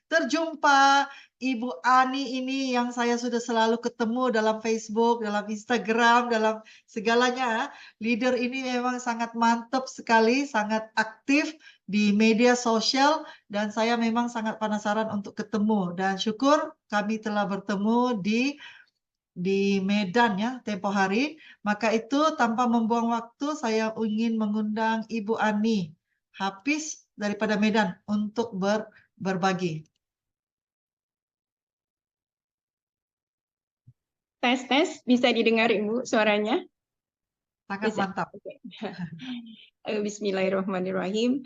terjumpa Ibu Ani ini yang saya sudah selalu ketemu dalam Facebook, dalam Instagram, dalam segalanya. Leader ini memang sangat mantap sekali, sangat aktif di media sosial, dan saya memang sangat penasaran untuk ketemu. Dan syukur kami telah bertemu di Medan ya tempo hari. Maka itu tanpa membuang waktu saya ingin mengundang Ibu Ani Hafiz daripada Medan untuk berbagi. Tes, bisa didengar Ibu suaranya? Sangat Bisa. mantap. Oke. Bismillahirrahmanirrahim.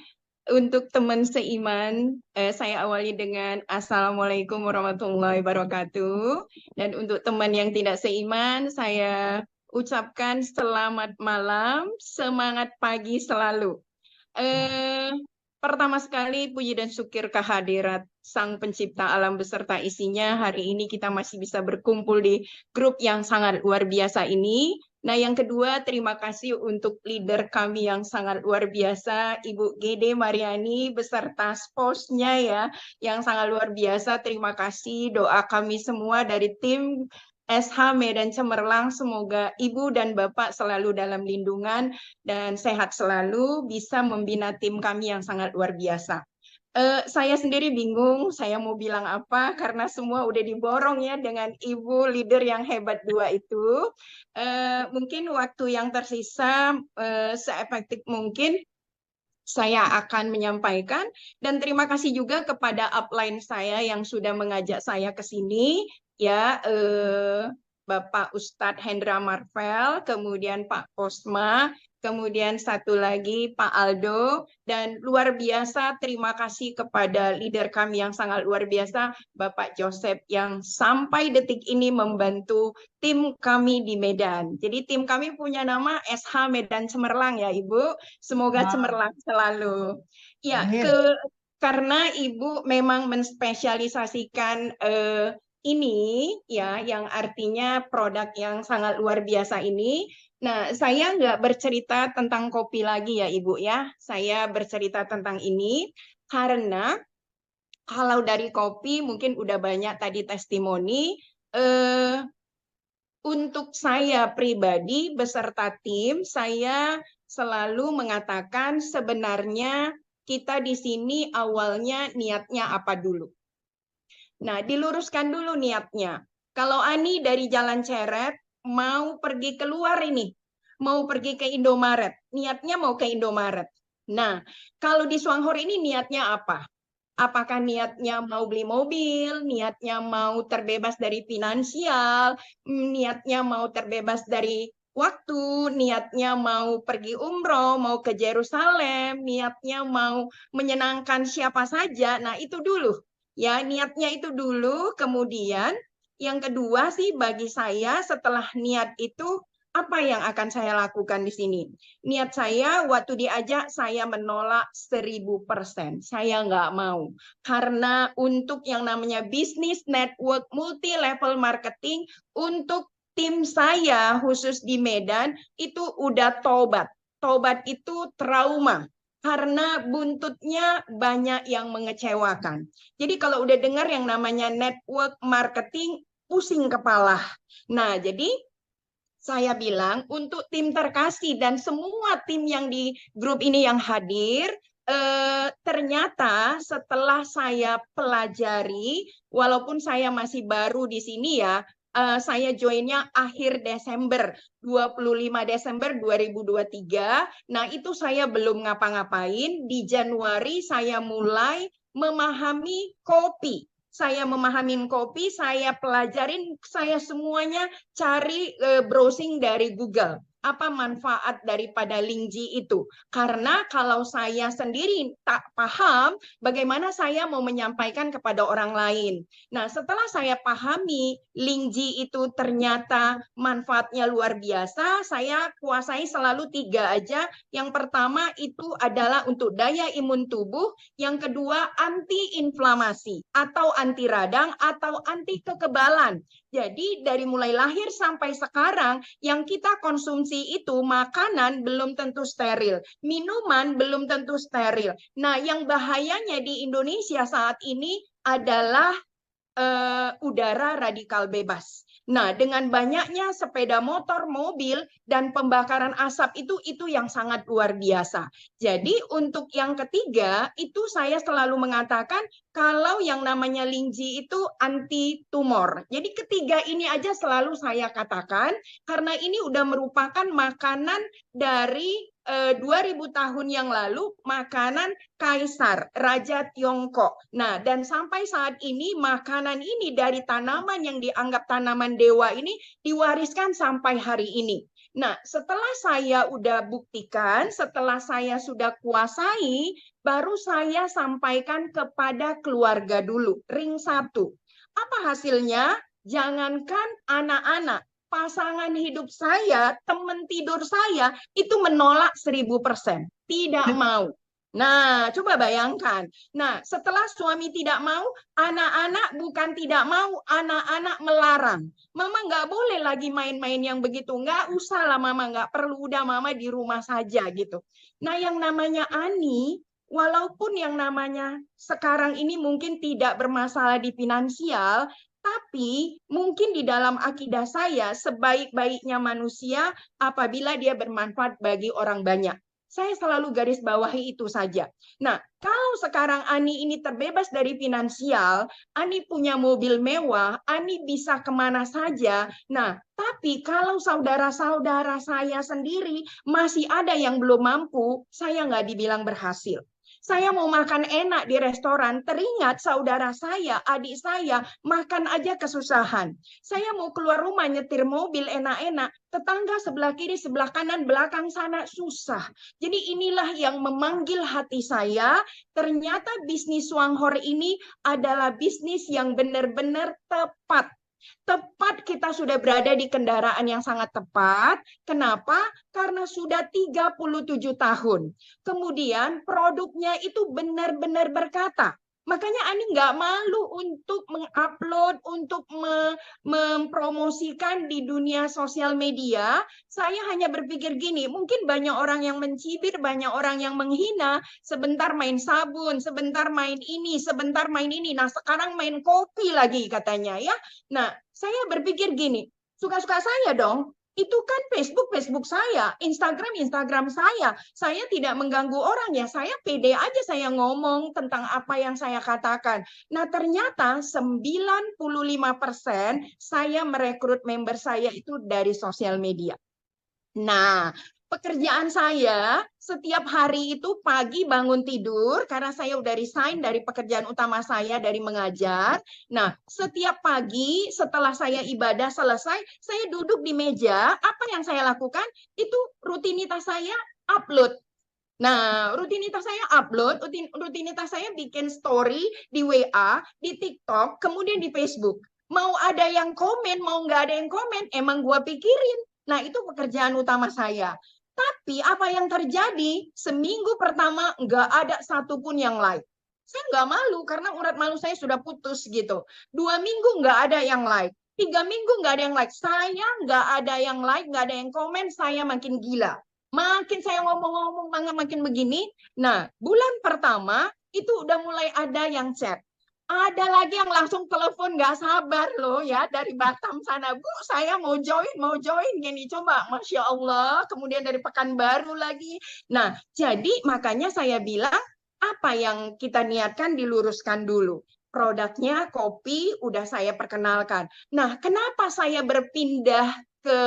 Untuk teman seiman, saya awali dengan Assalamualaikum warahmatullahi wabarakatuh. Dan untuk teman yang tidak seiman, saya ucapkan selamat malam, semangat pagi selalu. Pertama sekali, puji dan syukur kehadirat Sang Pencipta Alam beserta isinya. Hari ini kita masih bisa berkumpul di grup yang sangat luar biasa ini. Nah, yang kedua, terima kasih untuk leader kami yang sangat luar biasa, Ibu Gede Mariani beserta spousnya ya, yang sangat luar biasa. Terima kasih, doa kami semua dari tim SH Medan Cemerlang, semoga Ibu dan Bapak selalu dalam lindungan dan sehat selalu, bisa membina tim kami yang sangat luar biasa. Saya sendiri bingung, saya mau bilang apa, karena semua udah diborong ya dengan Ibu leader yang hebat dua itu. Mungkin waktu yang tersisa seefektif mungkin saya akan menyampaikan, dan terima kasih juga kepada upline saya yang sudah mengajak saya ke sini, ya, Bapak Ustadz Hendra Marvel, kemudian Pak Posma, kemudian satu lagi Pak Aldo, dan luar biasa terima kasih kepada leader kami yang sangat luar biasa, Bapak Joseph, yang sampai detik ini membantu tim kami di Medan. Jadi tim kami punya nama SH Medan Cemerlang ya Ibu, semoga cemerlang selalu. Ya, karena Ibu memang menspesialisasikan ini ya, yang artinya produk yang sangat luar biasa ini. Nah, saya nggak bercerita tentang kopi lagi ya Ibu ya. Saya bercerita tentang ini karena kalau dari kopi mungkin udah banyak tadi testimoni. Untuk saya pribadi beserta tim, saya selalu mengatakan sebenarnya kita di sini awalnya niatnya apa dulu. Nah, diluruskan dulu niatnya. Kalau Ani dari Jalan Ceret mau pergi keluar ini, mau pergi ke Indomaret, niatnya mau ke Indomaret. Nah, kalau di Swanghor ini niatnya apa? Apakah niatnya mau beli mobil, niatnya mau terbebas dari finansial, niatnya mau terbebas dari waktu, niatnya mau pergi umroh, mau ke Yerusalem, niatnya mau menyenangkan siapa saja. Nah, itu dulu. Ya, niatnya itu dulu, kemudian yang kedua sih bagi saya setelah niat itu apa yang akan saya lakukan di sini? Niat saya waktu diajak saya menolak 1000%. Saya nggak mau. Karena untuk yang namanya bisnis network multi level marketing untuk tim saya khusus di Medan itu udah tobat. Tobat itu trauma karena buntutnya banyak yang mengecewakan. Jadi kalau udah dengar yang namanya network marketing, pusing kepala. Nah, jadi saya bilang untuk tim terkasih dan semua tim yang di grup ini yang hadir, ternyata setelah saya pelajari, walaupun saya masih baru di sini ya, saya joinnya akhir Desember, 25 Desember 2023. Nah, itu saya belum ngapa-ngapain. Di Januari saya mulai memahami kopi. Saya memahami kopi, saya pelajarin, saya semuanya cari browsing dari Google. Apa manfaat daripada Lingji itu? Karena kalau saya sendiri tak paham, bagaimana saya mau menyampaikan kepada orang lain. Nah, setelah saya pahami Lingji itu ternyata manfaatnya luar biasa, saya kuasai selalu 3 aja. Yang pertama itu adalah untuk daya imun tubuh, yang kedua anti-inflamasi atau anti radang atau anti kekebalan. Jadi dari mulai lahir sampai sekarang yang kita konsumsi konsumsi itu makanan belum tentu steril, minuman belum tentu steril. Nah, yang bahayanya di Indonesia saat ini adalah udara radikal bebas. Nah, dengan banyaknya sepeda motor, mobil, dan pembakaran asap itu yang sangat luar biasa. Jadi untuk yang ketiga, itu saya selalu mengatakan kalau yang namanya linji itu anti tumor. Jadi ketiga ini aja selalu saya katakan, karena ini udah merupakan makanan dari 2000 tahun yang lalu, makanan Kaisar, Raja Tiongkok. Nah, dan sampai saat ini makanan ini dari tanaman yang dianggap tanaman dewa ini diwariskan sampai hari ini. Nah, setelah saya udah buktikan, setelah saya sudah kuasai, baru saya sampaikan kepada keluarga dulu, ring 1. Apa hasilnya? Jangankan anak-anak, pasangan hidup saya, teman tidur saya, itu menolak 1000%. Tidak mau. Nah, coba bayangkan. Nah, setelah suami tidak mau, anak-anak bukan tidak mau, anak-anak melarang. Mama nggak boleh lagi main-main yang begitu. Nggak usah lah Mama, nggak perlu. Udah Mama di rumah saja gitu. Nah, yang namanya Ani, walaupun yang namanya sekarang ini mungkin tidak bermasalah di finansial, tapi mungkin di dalam akidah saya, sebaik-baiknya manusia apabila dia bermanfaat bagi orang banyak. Saya selalu garis bawahi itu saja. Nah, kalau sekarang Ani ini terbebas dari finansial, Ani punya mobil mewah, Ani bisa kemana saja. Nah, tapi kalau saudara-saudara saya sendiri masih ada yang belum mampu, saya nggak dibilang berhasil. Saya mau makan enak di restoran, teringat saudara saya, adik saya, makan aja kesusahan. Saya mau keluar rumah nyetir mobil enak-enak, tetangga sebelah kiri, sebelah kanan, belakang sana susah. Jadi inilah yang memanggil hati saya, ternyata bisnis Swanghor ini adalah bisnis yang benar-benar tepat. Tepat kita sudah berada di kendaraan yang sangat tepat. Kenapa? Karena sudah 37 tahun. Kemudian produknya itu benar-benar berkata. Makanya Ani nggak malu untuk mengupload, untuk mempromosikan di dunia sosial media. Saya hanya berpikir gini, mungkin banyak orang yang mencibir, banyak orang yang menghina, sebentar main sabun, sebentar main ini, sebentar main ini. Nah, sekarang main kopi lagi katanya ya. Nah, saya berpikir gini, suka-suka saya dong. Itu kan Facebook saya, Instagram saya. Saya tidak mengganggu orang ya, saya pede aja saya ngomong tentang apa yang saya katakan. Nah, ternyata 95% saya merekrut member saya itu dari sosial media. Nah, pekerjaan saya setiap hari itu pagi bangun tidur karena saya udah resign dari pekerjaan utama saya dari mengajar. Nah, setiap pagi setelah saya ibadah selesai, saya duduk di meja. Apa yang saya lakukan? Itu rutinitas saya upload. Nah, rutinitas saya upload, rutinitas saya bikin story di WA, di TikTok, kemudian di Facebook. Mau ada yang komen, mau nggak ada yang komen, emang gua pikirin. Nah, itu pekerjaan utama saya. Tapi apa yang terjadi? Seminggu pertama nggak ada satupun yang like. Saya nggak malu karena urat malu saya sudah putus gitu. 2 minggu nggak ada yang like. 3 minggu nggak ada yang like. Saya nggak ada yang like, nggak ada yang komen, saya makin gila. Makin saya ngomong-ngomong makin begini. Nah, bulan pertama itu udah mulai ada yang chat. Ada lagi yang langsung telepon nggak sabar loh ya dari Batam sana. Bu, saya mau join gini. Coba, Masya Allah. Kemudian dari Pekanbaru lagi. Nah, jadi makanya saya bilang apa yang kita niatkan diluruskan dulu. Produknya kopi udah saya perkenalkan. Nah, kenapa saya berpindah ke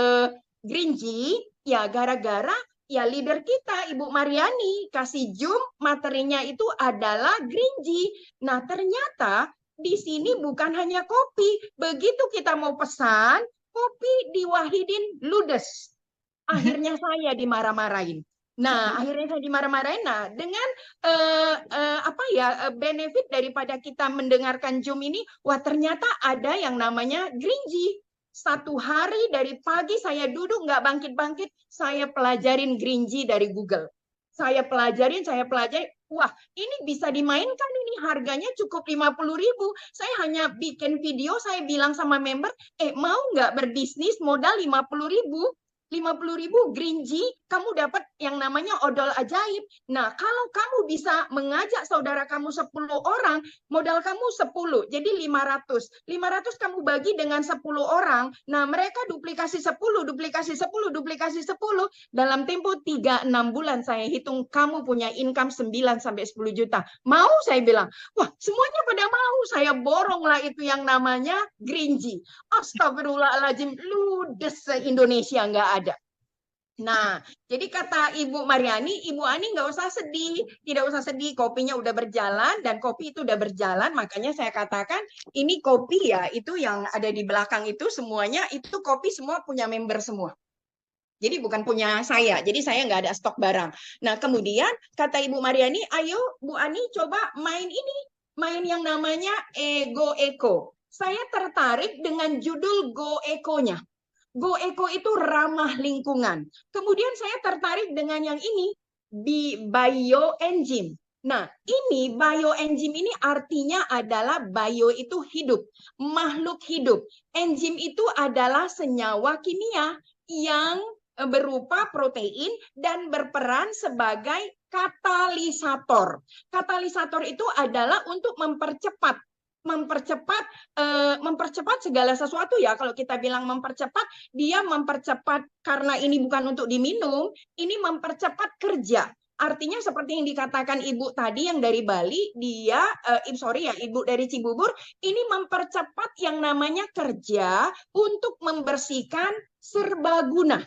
Greenji? Ya, gara-gara ya leader kita, Ibu Mariani, kasih Zoom materinya itu adalah Greenji. Nah, ternyata di sini bukan hanya kopi. Begitu kita mau pesan, kopi diwahidin ludes. Akhirnya saya dimarah-marahin. Nah, akhirnya saya dimarah-marahin. Nah, dengan benefit daripada kita mendengarkan Zoom ini, wah ternyata ada yang namanya Greenji. 1 hari dari pagi saya duduk nggak bangkit-bangkit, saya pelajarin Greenji dari Google. Saya pelajari. Wah, ini bisa dimainkan ini, harganya cukup 50.000. Saya hanya bikin video, saya bilang sama member, mau nggak berbisnis modal 50.000? 50.000 Green G, kamu dapat yang namanya odol ajaib. Nah, kalau kamu bisa mengajak saudara kamu 10 orang, modal kamu 10, jadi 500. 500 kamu bagi dengan 10 orang, nah mereka duplikasi 10, duplikasi 10, duplikasi 10, dalam tempo 3-6 bulan saya hitung kamu punya income 9-10 juta. Mau? Saya bilang, wah semuanya pada mau, saya boronglah itu yang namanya Green G. Astagfirullahaladzim, ludes se-Indonesia nggak ada. Nah, jadi kata Ibu Mariani, Ibu Ani nggak usah sedih, tidak usah sedih, kopinya udah berjalan dan kopi itu udah berjalan, makanya saya katakan ini kopi ya, itu yang ada di belakang itu semuanya, itu kopi semua punya member semua. Jadi bukan punya saya, jadi saya nggak ada stok barang. Nah, kemudian kata Ibu Mariani, ayo Bu Ani coba main ini, main yang namanya Go Eco. Saya tertarik dengan judul Go Eco-nya. Go Eco itu ramah lingkungan. Kemudian saya tertarik dengan yang ini, di bioenzyme. Nah, ini bioenzyme ini artinya adalah bio itu hidup, makhluk hidup. Enzim itu adalah senyawa kimia yang berupa protein dan berperan sebagai katalisator. Katalisator itu adalah untuk mempercepat segala sesuatu ya. Kalau kita bilang mempercepat, dia mempercepat karena ini bukan untuk diminum, ini mempercepat kerja. Artinya seperti yang dikatakan Ibu tadi yang dari Bali, dia Ibu dari Cibubur, ini mempercepat yang namanya kerja untuk membersihkan serbaguna.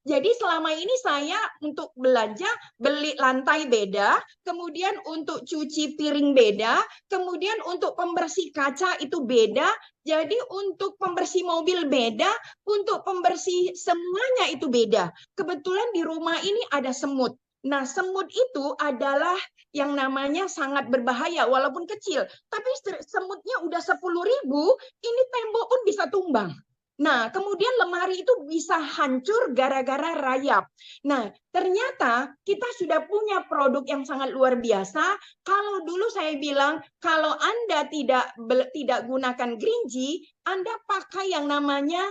Jadi selama ini saya untuk belanja beli lantai beda, kemudian untuk cuci piring beda, kemudian untuk pembersih kaca itu beda, jadi untuk pembersih mobil beda, untuk pembersih semuanya itu beda. Kebetulan di rumah ini ada semut. Nah, semut itu adalah yang namanya sangat berbahaya walaupun kecil, tapi semutnya udah 10.000, ini tembok pun bisa tumbang. Nah, kemudian lemari itu bisa hancur gara-gara rayap. Nah, ternyata kita sudah punya produk yang sangat luar biasa. Kalau dulu saya bilang, kalau Anda tidak gunakan Green G, Anda pakai yang namanya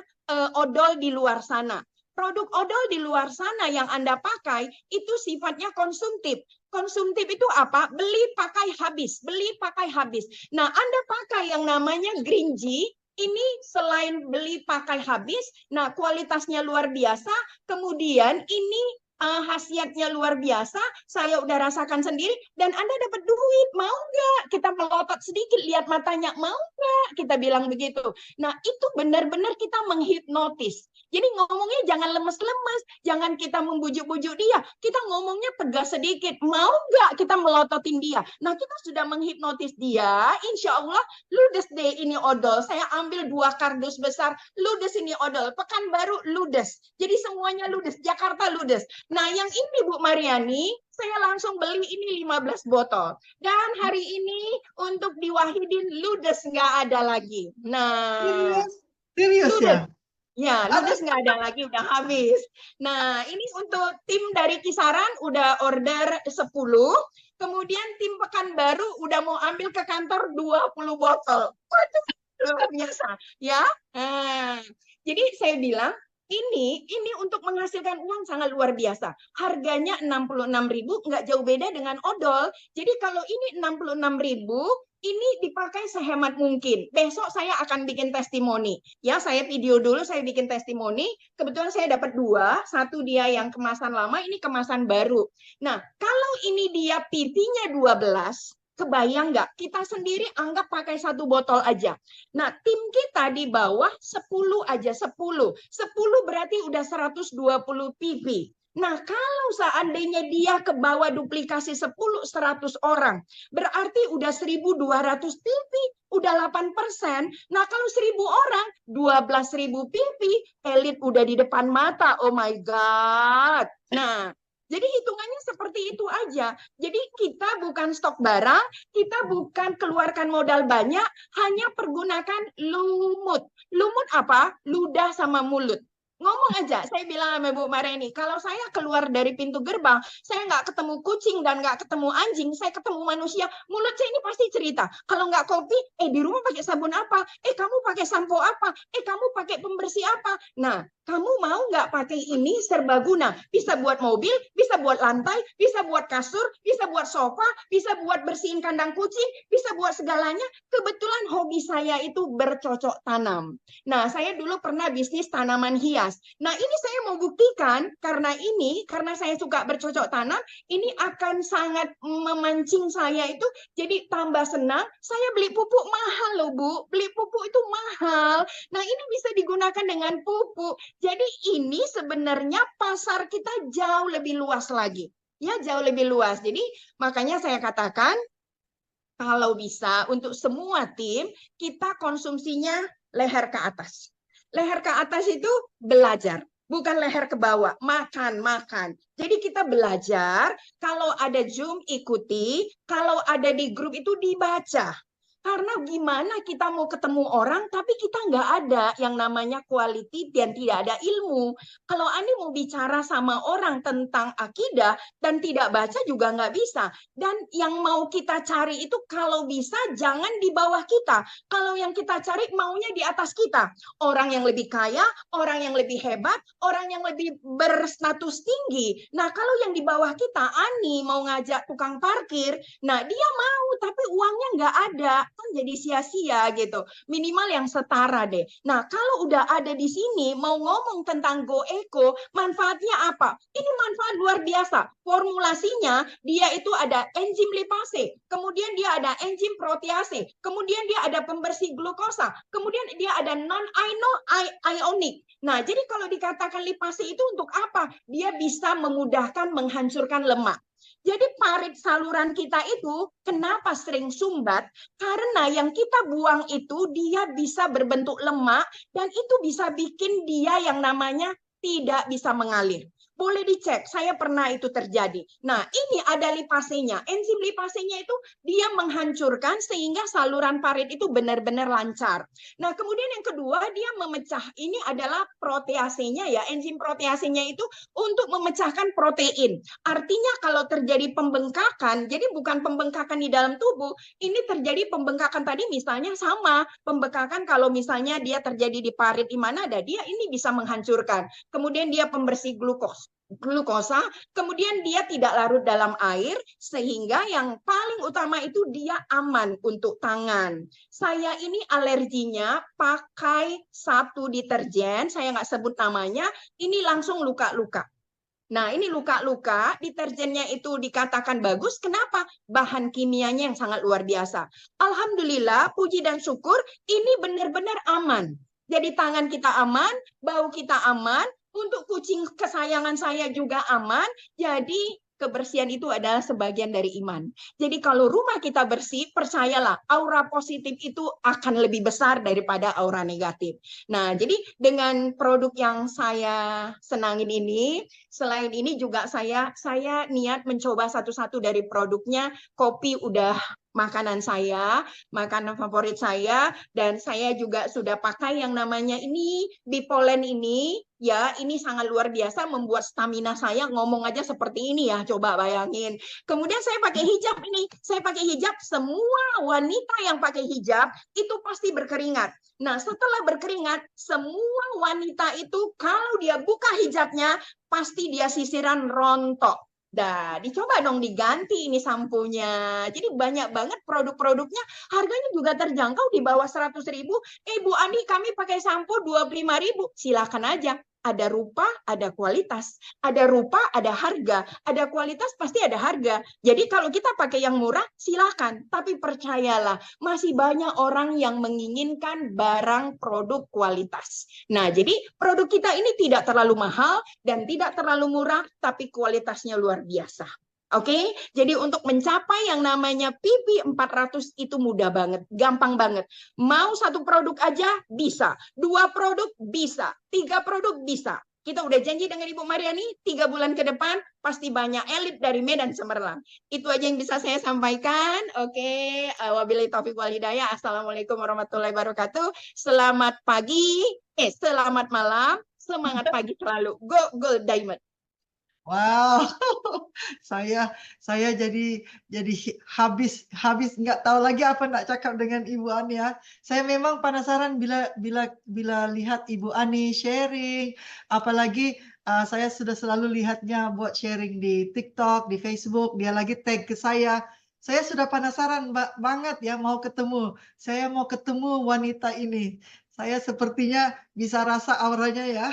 odol di luar sana. Produk odol di luar sana yang Anda pakai, itu sifatnya konsumtif. Konsumtif itu apa? Beli, pakai, habis. Beli, pakai, habis. Nah, Anda pakai yang namanya Green G, ini selain beli pakai habis, nah kualitasnya luar biasa, kemudian ini khasiatnya luar biasa, saya udah rasakan sendiri, dan Anda dapat duit, mau nggak? Kita melotot sedikit, lihat matanya, mau nggak? Kita bilang begitu. Nah, itu benar-benar kita menghipnotis. Jadi ngomongnya jangan lemes-lemes, jangan kita membujuk-bujuk dia, kita ngomongnya tegas sedikit, mau nggak kita melototin dia? Nah, kita sudah menghipnotis dia, insya Allah, ludes deh ini odol, saya ambil 2 kardus besar, ludes ini odol, Pekanbaru ludes, jadi semuanya ludes, Jakarta ludes. Nah, yang ini Bu Mariani, saya langsung beli ini 15 botol. Dan hari ini untuk di Wahidin ludes nggak ada lagi. Nah, Serius ya? Ya, ludes nggak ada lagi, udah habis. Nah, ini untuk tim dari Kisaran udah order 10. Kemudian tim Pekanbaru udah mau ambil ke kantor 20 botol. Waduh, luar biasa. Ya, jadi saya bilang, ini untuk menghasilkan uang sangat luar biasa. Harganya 66.000, nggak jauh beda dengan odol. Jadi kalau ini 66.000, ini dipakai sehemat mungkin. Besok saya akan bikin testimoni. Ya, saya video dulu, saya bikin testimoni. Kebetulan saya dapat 2, satu dia yang kemasan lama, ini kemasan baru. Nah, kalau ini dia PP-nya 12, kebayang nggak? Kita sendiri anggap pakai 1 botol aja. Nah, tim kita di bawah 10 aja, 10. 10 berarti udah 120 PP. Nah, kalau seandainya dia ke bawah duplikasi 10-100 orang, berarti udah 1.200 PP, udah 8%. Nah, kalau 1.000 orang, 12.000 PP, elit udah di depan mata. Oh my God. Nah, jadi hitungannya seperti itu aja. Jadi kita bukan stok barang, kita bukan keluarkan modal banyak, hanya pergunakan lumut. Lumut apa? Ludah sama mulut. Ngomong aja, saya bilang sama Bu Mareni, kalau saya keluar dari pintu gerbang, saya nggak ketemu kucing dan nggak ketemu anjing, saya ketemu manusia, mulut saya ini pasti cerita. Kalau nggak kopi, di rumah pakai sabun apa? Kamu pakai sampo apa? Kamu pakai pembersih apa? Nah, kamu mau nggak pakai ini serbaguna? Bisa buat mobil, bisa buat lantai, bisa buat kasur, bisa buat sofa, bisa buat bersihin kandang kucing, bisa buat segalanya. Kebetulan hobi saya itu bercocok tanam. Nah, saya dulu pernah bisnis tanaman hias. Nah, ini saya mau buktikan karena saya suka bercocok tanam, ini akan sangat memancing saya itu jadi tambah senang. Saya beli pupuk mahal loh, Bu. Beli pupuk itu mahal. Nah, ini bisa digunakan dengan pupuk. Jadi ini sebenarnya pasar kita jauh lebih luas lagi. Ya, jauh lebih luas. Jadi makanya saya katakan kalau bisa untuk semua tim kita konsumsinya leher ke atas. Leher ke atas itu belajar, bukan leher ke bawah, makan. Jadi kita belajar, kalau ada Zoom ikuti, kalau ada di grup itu dibaca. Karena gimana kita mau ketemu orang, tapi kita nggak ada yang namanya quality dan tidak ada ilmu. Kalau Ani mau bicara sama orang tentang akidah dan tidak baca juga nggak bisa. Dan yang mau kita cari itu kalau bisa jangan di bawah kita. Kalau yang kita cari maunya di atas kita. Orang yang lebih kaya, orang yang lebih hebat, orang yang lebih berstatus tinggi. Nah, kalau yang di bawah kita, Ani mau ngajak tukang parkir, nah dia mau tapi uangnya nggak ada, kan jadi sia-sia gitu. Minimal yang setara deh. Nah, kalau udah ada di sini mau ngomong tentang Go Eco, manfaatnya apa? Ini manfaat luar biasa. Formulasinya dia itu ada enzim lipase, kemudian dia ada enzim protease, kemudian dia ada pembersih glukosa, kemudian dia ada non-ionic. Nah, jadi kalau dikatakan lipase itu untuk apa? Dia bisa memudahkan menghancurkan lemak. Jadi parit saluran kita itu kenapa sering sumbat? Karena yang kita buang itu dia bisa berbentuk lemak dan itu bisa bikin dia yang namanya tidak bisa mengalir. Boleh dicek, saya pernah itu terjadi. Nah, ini ada lipasenya. Enzim lipasenya itu dia menghancurkan sehingga saluran parit itu benar-benar lancar. Nah, kemudian yang kedua, dia memecah. Ini adalah proteasenya ya. Enzim proteasenya itu untuk memecahkan protein. Artinya kalau terjadi pembengkakan, jadi bukan pembengkakan di dalam tubuh, ini terjadi pembengkakan tadi misalnya sama. Pembengkakan kalau misalnya dia terjadi di parit di mana ada, dia ini bisa menghancurkan. Kemudian dia pembersih glukosa, kemudian dia tidak larut dalam air, sehingga yang paling utama itu dia aman untuk tangan. Saya ini alerginya pakai satu deterjen, saya nggak sebut namanya, ini langsung luka-luka. Nah, ini luka-luka, deterjennya itu dikatakan bagus. Kenapa? Bahan kimianya yang sangat luar biasa. Alhamdulillah, puji dan syukur, ini benar-benar aman. Jadi tangan kita aman, bau kita aman, untuk kucing kesayangan saya juga aman. Jadi kebersihan itu adalah sebagian dari iman. Jadi kalau rumah kita bersih, percayalah, aura positif itu akan lebih besar daripada aura negatif. Nah, jadi dengan produk yang saya senangin ini, selain ini juga saya niat mencoba satu-satu dari produknya. Kopi udah makanan saya, makanan favorit saya, dan saya juga sudah pakai yang namanya ini, Bipolen ini, ya ini sangat luar biasa membuat stamina saya ngomong aja seperti ini ya, coba bayangin. Kemudian saya pakai hijab ini, saya pakai hijab, semua wanita yang pakai hijab itu pasti berkeringat. Nah, setelah berkeringat, semua wanita itu kalau dia buka hijabnya, pasti dia sisiran rontok. Nah, dicoba dong diganti ini sampunya. Jadi banyak banget produk-produknya, harganya juga terjangkau di bawah 100.000. Bu Ani, kami pakai sampo 25.000. Silakan aja. Ada rupa, ada kualitas. Ada rupa, ada harga. Ada kualitas, pasti ada harga. Jadi kalau kita pakai yang murah, silakan. Tapi percayalah, masih banyak orang yang menginginkan barang produk kualitas. Nah, jadi produk kita ini tidak terlalu mahal dan tidak terlalu murah, tapi kualitasnya luar biasa. Oke, jadi untuk mencapai yang namanya PP 400 itu mudah banget, gampang banget. Mau satu produk aja bisa, 2 produk bisa, 3 produk bisa. Kita udah janji dengan Ibu Mariani, 3 bulan ke depan pasti banyak elit dari Medan Cemerlang. Itu aja yang bisa saya sampaikan. Oke, wabillahi taufiq wal hidayah. Assalamualaikum warahmatullahi wabarakatuh. Selamat pagi, selamat malam. Semangat pagi selalu. Go Gold Diamond. Wow, saya jadi habis nggak tahu lagi apa nak cakap dengan Ibu Ani ya. Saya memang penasaran bila lihat Ibu Ani sharing, apalagi saya sudah selalu lihatnya buat sharing di TikTok, di Facebook, dia lagi tag ke saya. Saya sudah penasaran banget ya mau ketemu. Saya mau ketemu wanita ini. Saya sepertinya bisa rasa auranya ya.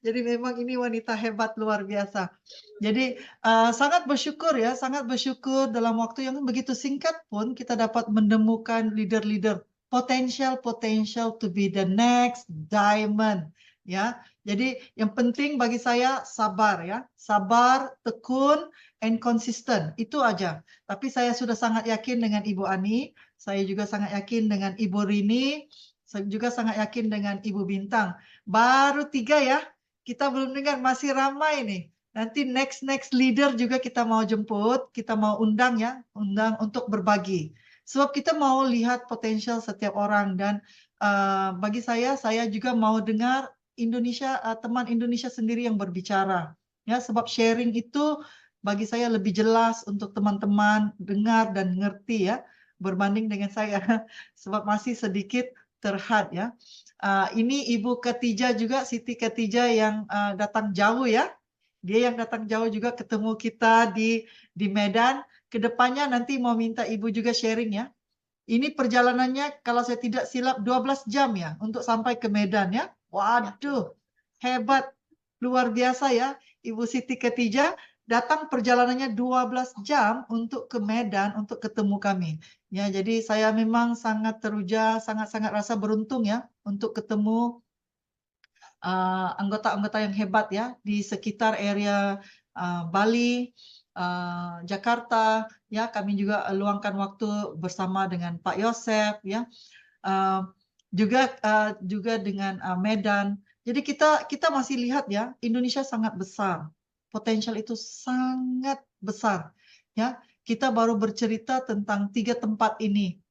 Jadi memang ini wanita hebat luar biasa. Jadi sangat bersyukur ya, sangat bersyukur dalam waktu yang begitu singkat pun kita dapat menemukan leader-leader potential to be the next diamond ya. Jadi yang penting bagi saya sabar ya, sabar, tekun, and consistent itu aja. Tapi saya sudah sangat yakin dengan Ibu Ani, saya juga sangat yakin dengan Ibu Rini, saya juga sangat yakin dengan Ibu Bintang. Baru 3 ya, kita belum dengar, masih ramai nih. Nanti next leader juga kita mau jemput, kita mau undang ya, undang untuk berbagi. Sebab kita mau lihat potensial setiap orang dan bagi saya juga mau dengar Indonesia, teman Indonesia sendiri yang berbicara. Ya, sebab sharing itu bagi saya lebih jelas untuk teman-teman dengar dan ngerti ya, berbanding dengan saya, sebab masih sedikit terhad ya. Ini Ibu Khatijah juga, Siti Khatijah yang datang jauh ya. Dia yang datang jauh juga ketemu kita di Medan. Kedepannya nanti mau minta Ibu juga sharing ya. Ini perjalanannya kalau saya tidak silap 12 jam ya untuk sampai ke Medan ya. Waduh, hebat. Luar biasa ya. Ibu Siti Khatijah datang perjalanannya 12 jam untuk ke Medan untuk ketemu kami. Ya, jadi saya memang sangat teruja, sangat-sangat rasa beruntung ya untuk ketemu anggota-anggota yang hebat ya di sekitar area Bali, Jakarta ya, kami juga luangkan waktu bersama dengan Pak Yosef ya. Juga dengan Medan. Jadi kita masih lihat ya, Indonesia sangat besar. Potensial itu sangat besar ya. Kita baru bercerita tentang 3 tempat ini.